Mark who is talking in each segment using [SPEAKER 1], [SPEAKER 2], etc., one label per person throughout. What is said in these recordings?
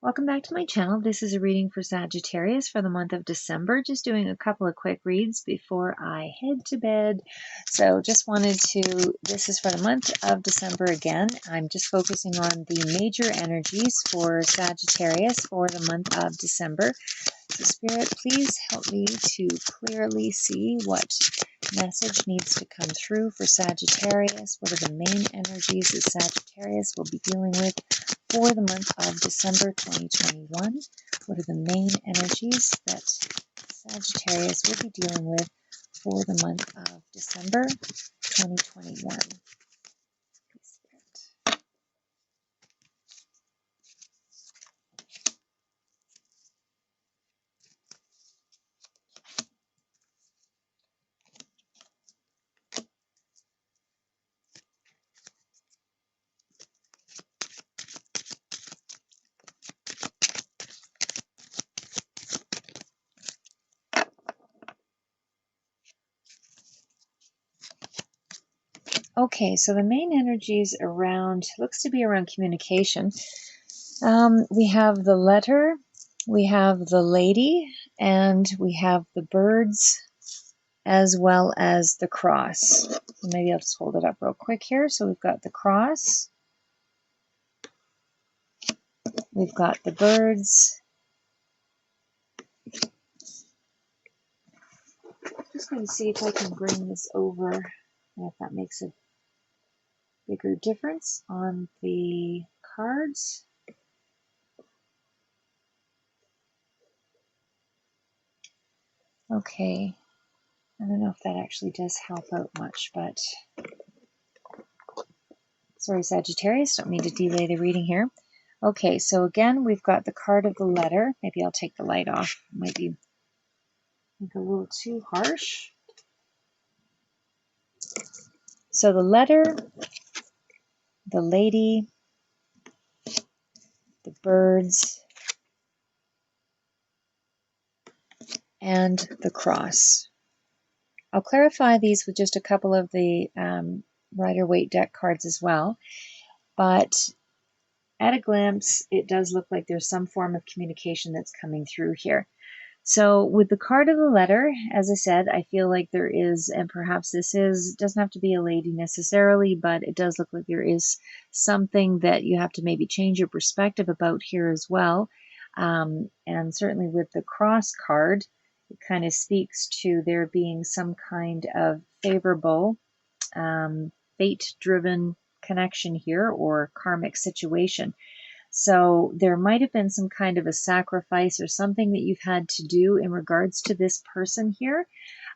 [SPEAKER 1] Welcome back to my channel. This is a reading for Sagittarius for the month of December. Just doing a couple of quick reads before I head to bed. So just wanted to, this is for the month of December again. I'm just focusing on the major energies for Sagittarius for the month of December. So Spirit, please help me to clearly see what message needs to come through for Sagittarius. What are the main energies that Sagittarius will be dealing with for the month of December 2021? What are the main energies that Sagittarius will be dealing with for the month of December 2021? Okay, so the main energies around, looks to be around communication. We have the letter, we have the lady, and we have the birds, as well as the cross. So maybe I'll just hold it up real quick here. So we've got the cross, we've got the birds. Just going to see if I can bring this over, and if that makes a bigger difference on the cards. Okay, I don't know if that actually does help out much, but sorry, Sagittarius, don't mean to delay the reading here. Okay, so again, we've got the card of the letter. Maybe I'll take the light off. It might be a little too harsh. So the letter, the lady, the birds, and the cross. I'll clarify these with just a couple of the Rider-Waite deck cards as well, but at a glance, it does look like there's some form of communication that's coming through here. So with the card of the letter, as I said, I feel like there is, and perhaps this doesn't have to be a lady necessarily, but it does look like there is something that you have to maybe change your perspective about here as well. And certainly with the cross card, it kind of speaks to there being some kind of favorable, fate-driven connection here or karmic situation. So there might have been some kind of a sacrifice or something that you've had to do in regards to this person here.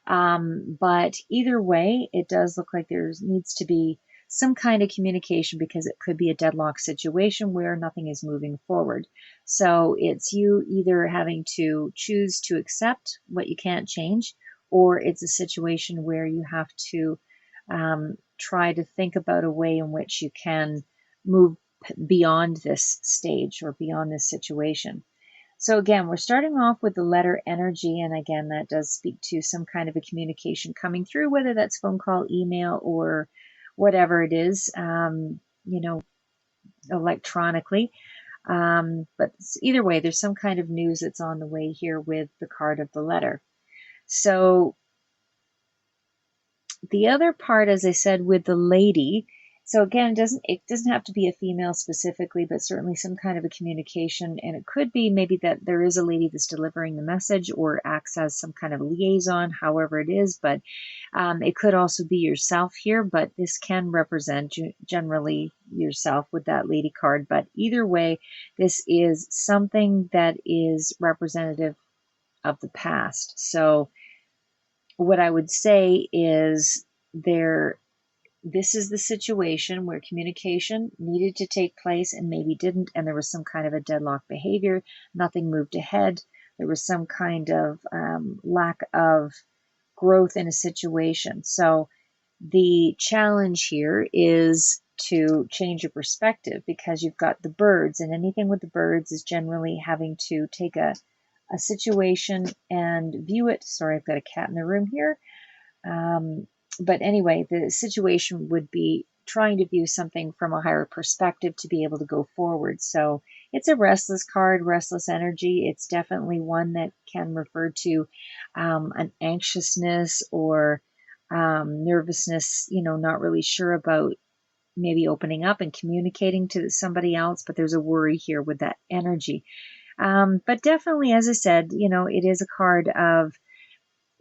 [SPEAKER 1] But either way, it does look like there needs to be some kind of communication because it could be a deadlock situation where nothing is moving forward. So it's you either having to choose to accept what you can't change, or it's a situation where you have to try to think about a way in which you can move beyond this stage or beyond this situation. So again, we're starting off with the letter energy, and again, that does speak to some kind of a communication coming through, whether that's phone call, email, or whatever it is, electronically. But either way, there's some kind of news that's on the way here with the card of the letter. So the other part, as I said, with the lady, so again, it doesn't have to be a female specifically, but certainly some kind of a communication. And it could be maybe that there is a lady that's delivering the message or acts as some kind of liaison, however it is. But it could also be yourself here, but this can represent generally yourself with that lady card. But either way, this is something that is representative of the past. So what I would say is this is the situation where communication needed to take place and maybe didn't, and there was some kind of a deadlock behavior. Nothing moved ahead. There was some kind of lack of growth in a situation. So the challenge here is to change your perspective because you've got the birds, and anything with the birds is generally having to take a situation and view it. Sorry, I've got a cat in the room here. But anyway, the situation would be trying to view something from a higher perspective to be able to go forward. So it's a restless card, restless energy. It's definitely one that can refer to an anxiousness or nervousness, not really sure about maybe opening up and communicating to somebody else, but there's a worry here with that energy. But definitely, as I said, it is a card of,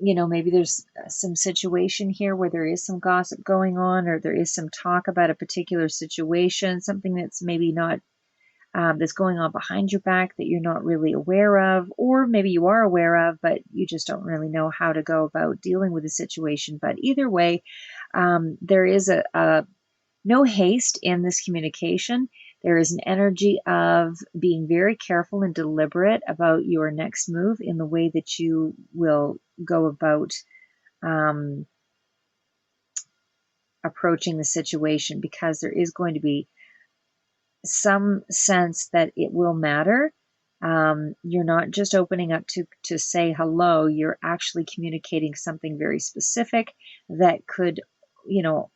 [SPEAKER 1] maybe there's some situation here where there is some gossip going on, or there is some talk about a particular situation, something that's maybe not, that's going on behind your back that you're not really aware of, or maybe you are aware of, but you just don't really know how to go about dealing with the situation. But either way, there is a no haste in this communication. There is an energy of being very careful and deliberate about your next move in the way that you will go about approaching the situation, because there is going to be some sense that it will matter. You're not just opening up to say hello, you're actually communicating something very specific that could,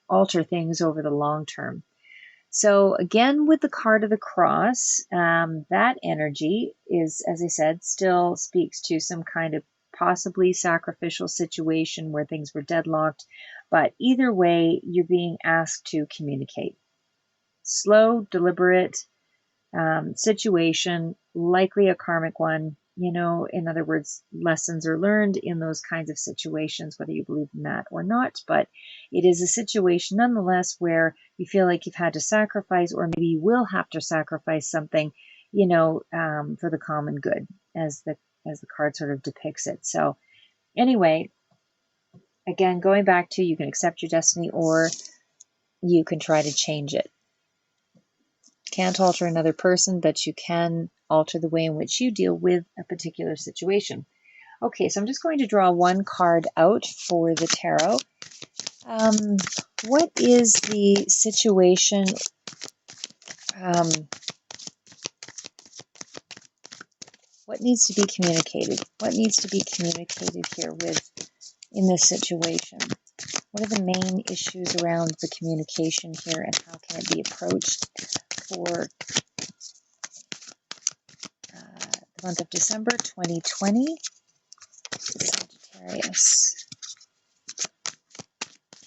[SPEAKER 1] alter things over the long term. So again, with the card of the cross, that energy is, as I said, still speaks to some kind of possibly sacrificial situation where things were deadlocked. But either way, you're being asked to communicate. Slow, deliberate situation, likely a karmic one. In other words, lessons are learned in those kinds of situations, whether you believe in that or not. But it is a situation nonetheless where you feel like you've had to sacrifice, or maybe you will have to sacrifice something, for the common good, as the card sort of depicts it. So anyway, again, going back to, you can accept your destiny or you can try to change it. Can't alter another person, but you can alter the way in which you deal with a particular situation. Okay, so I'm just going to draw one card out for the tarot. What is the situation? What needs to be communicated? What needs to be communicated here in this situation? What are the main issues around the communication here, and how can it be approached for the month of December 2020? Sagittarius.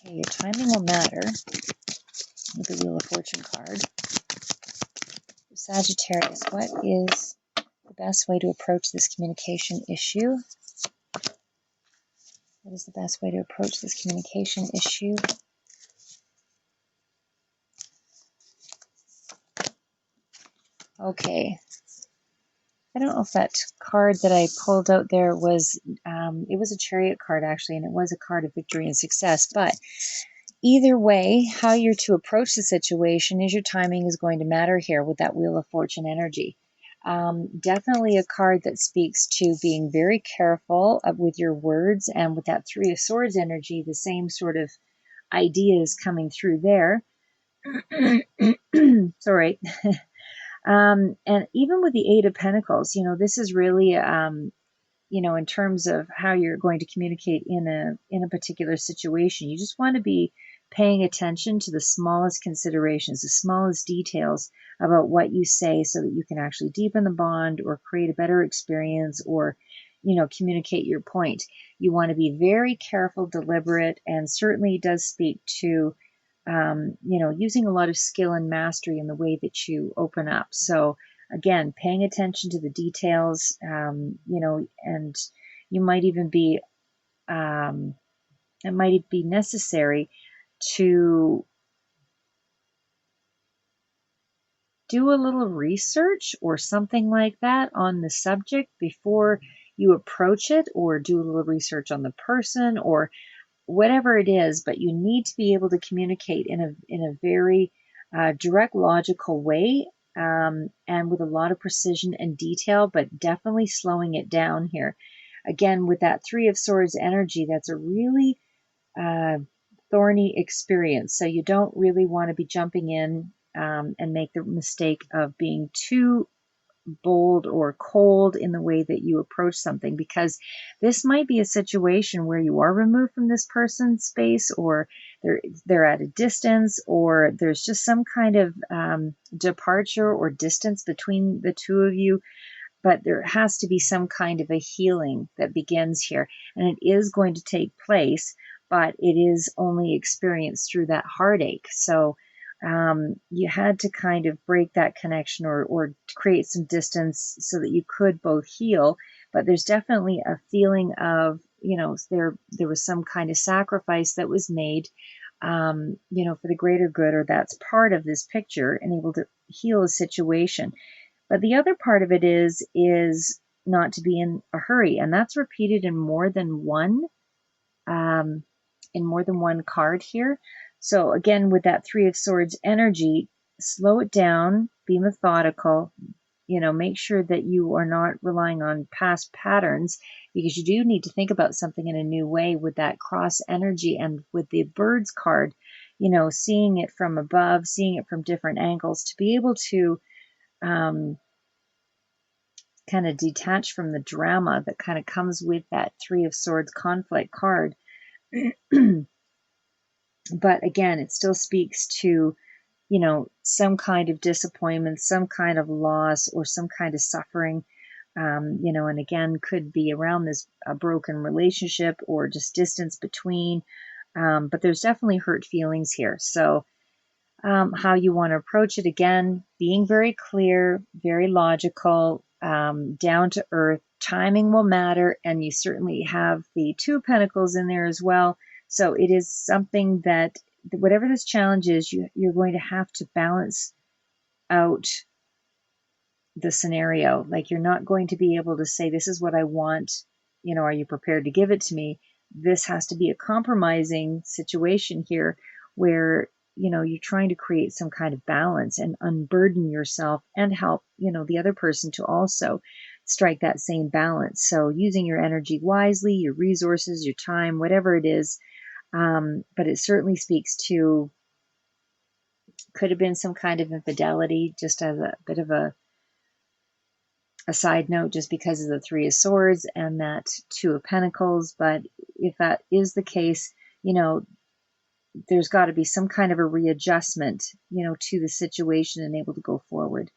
[SPEAKER 1] Okay, your timing will matter with the Wheel of Fortune card. Sagittarius, what is the best way to approach this communication issue? What is the best way to approach this communication issue? Okay. I don't know if that card that I pulled out there was, it was a Chariot card actually, and it was a card of victory and success. But either way, how you're to approach the situation is your timing is going to matter here with that Wheel of Fortune energy. Definitely a card that speaks to being very careful with your words, and with that Three of Swords energy, the same sort of ideas coming through there. Sorry. And even with the Eight of Pentacles, this is really, in terms of how you're going to communicate in a particular situation, you just want to be paying attention to the smallest considerations, the smallest details about what you say, so that you can actually deepen the bond or create a better experience, or, communicate your point. You want to be very careful, deliberate, and certainly does speak to using a lot of skill and mastery in the way that you open up. So again, paying attention to the details, and you might even be, it might be necessary to do a little research or something like that on the subject before you approach it, or do a little research on the person, or whatever it is. But you need to be able to communicate in a very direct, logical way, and with a lot of precision and detail, but definitely slowing it down here. Again, with that Three of Swords energy, that's a really thorny experience. So you don't really want to be jumping in and make the mistake of being too bold or cold in the way that you approach something, because this might be a situation where you are removed from this person's space, or they're at a distance, or there's just some kind of departure or distance between the two of you. But there has to be some kind of a healing that begins here, and it is going to take place, but it is only experienced through that heartache. So you had to kind of break that connection, or create some distance so that you could both heal. But there's definitely a feeling of, there was some kind of sacrifice that was made, for the greater good, or that's part of this picture, and able to heal a situation. But the other part of it is not to be in a hurry, and that's repeated in more than one card here. So again, with that Three of Swords energy, slow it down, be methodical, make sure that you are not relying on past patterns, because you do need to think about something in a new way with that cross energy. And with the birds card, seeing it from above, seeing it from different angles, to be able to kind of detach from the drama that kind of comes with that Three of Swords conflict card. But again, it still speaks to, some kind of disappointment, some kind of loss, or some kind of suffering, and again, could be around this broken relationship, or just distance between. But there's definitely hurt feelings here. So how you want to approach it, again, being very clear, very logical, down to earth. Timing will matter, and you certainly have the Two of Pentacles in there as well. So it is something that, whatever this challenge is, you're going to have to balance out the scenario. Like, you're not going to be able to say, this is what I want, are you prepared to give it to me? This has to be a compromising situation here, where you're trying to create some kind of balance and unburden yourself, and help the other person to also strike that same balance. So using your energy wisely, your resources, your time, whatever it is. But it certainly speaks to, could have been some kind of infidelity, just as a bit of a side note, just because of the Three of Swords and that Two of Pentacles. But if that is the case, there's got to be some kind of a readjustment, to the situation, and able to go forward.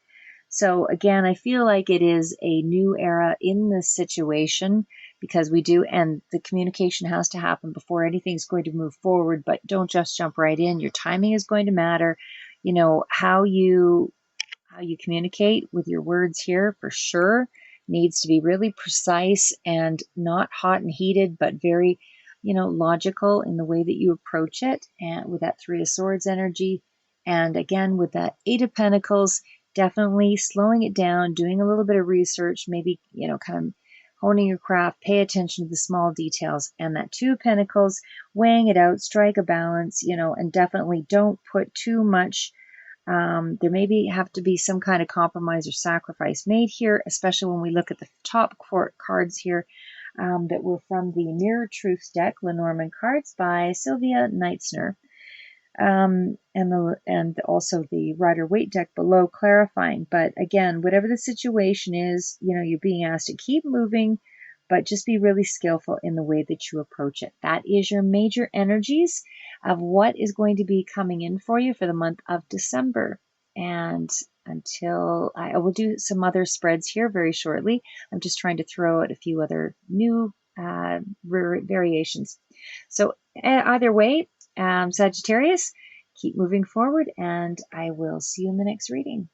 [SPEAKER 1] So again, I feel like it is a new era in this situation, because we do, and the communication has to happen before anything's going to move forward. But don't just jump right in. Your timing is going to matter. How you communicate with your words here, for sure, needs to be really precise, and not hot and heated, but very, logical in the way that you approach it. And with that Three of Swords energy, and again, with that Eight of Pentacles, definitely slowing it down, doing a little bit of research, maybe, kind of honing your craft, pay attention to the small details. And that Two of Pentacles, weighing it out, strike a balance, and definitely don't put too much. There maybe have to be some kind of compromise or sacrifice made here, especially when we look at the top cards here, that were from the Mirror Truths deck, Lenormand cards by Sylvia Kneitzner. And also the Rider-Waite deck below, clarifying. But again, whatever the situation is, you're being asked to keep moving, but just be really skillful in the way that you approach it. That is your major energies of what is going to be coming in for you for the month of December. And until I will do some other spreads here very shortly, I'm just trying to throw out a few other new variations. So either way, Sagittarius, keep moving forward, and I will see you in the next reading.